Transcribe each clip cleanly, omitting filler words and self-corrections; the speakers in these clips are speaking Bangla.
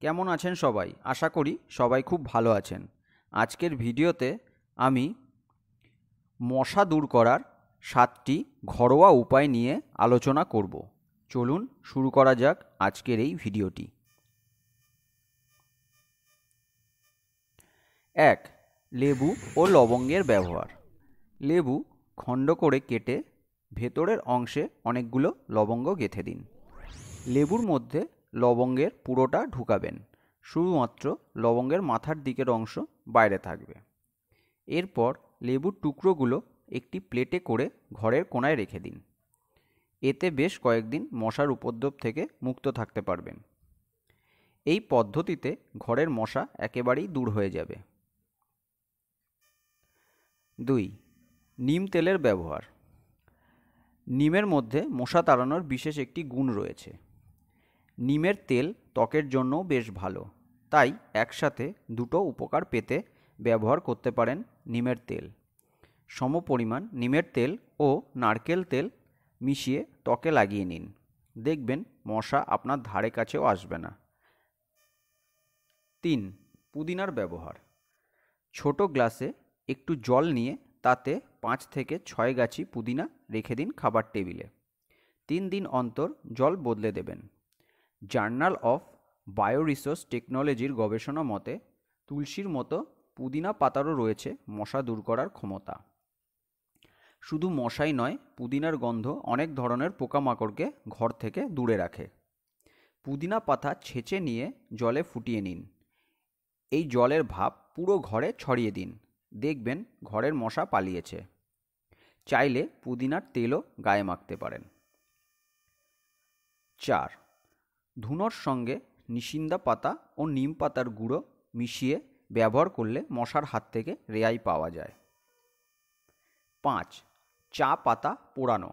কেমন আছেন সবাই? আশা করি সবাই খুব ভালো আছেন। আজকের ভিডিওতে আমি মশা দূর করার 7টি ঘরোয়া উপায় নিয়ে আলোচনা করব। চলুন শুরু করা যাক আজকের এই ভিডিওটি। 1. লেবু ও লবঙ্গের ব্যবহার। লেবু খণ্ড করে কেটে ভেতরের অংশে অনেকগুলো লবঙ্গ গেঁথে দিন। লেবুর মধ্যে লবঙ্গের পুরোটা ঢুকাবেন, শুধুমাত্র লবঙ্গের মাথার দিকের অংশ বাইরে থাকবে। এরপর লেবুর টুকরোগুলো একটি প্লেটে করে ঘরের কোণায় রেখে দিন। এতে বেশ কয়েকদিন মশার উপদ্রব থেকে মুক্ত থাকতে পারবেন। এই পদ্ধতিতে ঘরের মশা একেবারেই দূর হয়ে যাবে। 2. নিম তেলের ব্যবহার। নিমের মধ্যে মশা তাড়ানোর বিশেষ একটি গুণ রয়েছে। নিমের তেল ত্বকের জন্যও বেশ ভালো, তাই একসাথে দুটো উপকার পেতে ব্যবহার করতে পারেন নিমের তেল। সমপরিমাণ নিমের তেল ও নারকেল তেল মিশিয়ে ত্বকে লাগিয়ে নিন, দেখবেন মশা আপনার ধারে কাছেও আসবে না। 3. পুদিনার ব্যবহার। ছোট গ্লাসে একটু জল নিয়ে তাতে 5 থেকে 6 গাছি পুদিনা রেখে দিন খাবার টেবিলে। 3 দিন অন্তর জল বদলে দেবেন। জার্নাল অফ বায়োরিসোর্স টেকনোলজির গবেষণা মতে তুলসীর মতো পুদিনা পাতারও রয়েছে মশা দূর করার ক্ষমতা। শুধু মশাই নয়, পুদিনার গন্ধ অনেক ধরনের পোকামাকড়কে ঘর থেকে দূরে রাখে। পুদিনা পাতা ছেঁচে নিয়ে জলে ফুটিয়ে নিন। এই জলের ভাপ পুরো ঘরে ছড়িয়ে দিন, দেখবেন ঘরের মশা পালিয়েছে। চাইলে পুদিনার তেলও গায়ে মাখতে পারেন। 4. ধুনোর সঙ্গে নিশিন্দা পাতা ও নিম পাতার গুঁড়ো মিশিয়ে ব্যবহার করলে মশার হাত থেকে রেহাই পাওয়া যায়। 5. চা পাতা পোড়ানো।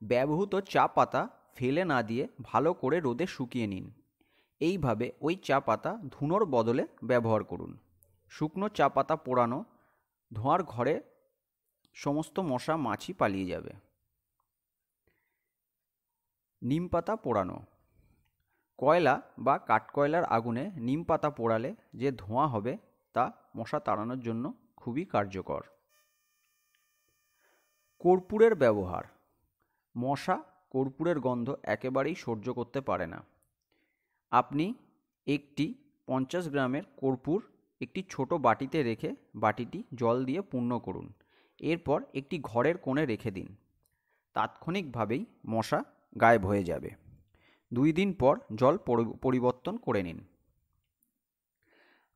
ব্যবহৃত চা পাতা ফেলে না দিয়ে ভালো করে রোদে শুকিয়ে নিন। এইভাবে ওই চা পাতা ধুনোর বদলে ব্যবহার করুন। শুকনো চা পাতা পোড়ানো ধোঁয়ার ঘরে সমস্ত মশা মাছি পালিয়ে যাবে। নিম পাতা পোড়ানো। কয়লা বা কাঠকয়লার আগুনে নিম পাতা পোড়ালে যে ধোঁয়া হবে তা মশা তাড়ানোর জন্য খুবই কার্যকর। কর্পূরের ব্যবহার। মশা কর্পূরের গন্ধ একেবারেই সহ্য করতে পারে না। আপনি একটি 50 গ্রামের কর্পূর একটি ছোট বাটিতে রেখে বাটিটি জল দিয়ে পূর্ণ করুন। এরপর একটি ঘরের কোণে রেখে দিন। তাৎক্ষণিকভাবেই মশা গায়েব হয়ে যাবে। 2 দিন পর জল পরিবর্তন করে নিন।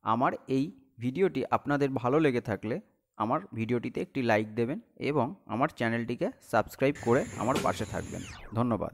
আমার এই ভিডিওটি আপনাদের ভালো লেগে থাকলে আমার ভিডিওটিতে একটি লাইক দেবেন এবং আমার চ্যানেলটিকে সাবস্ক্রাইব করে আমার পাশে থাকবেন। ধন্যবাদ।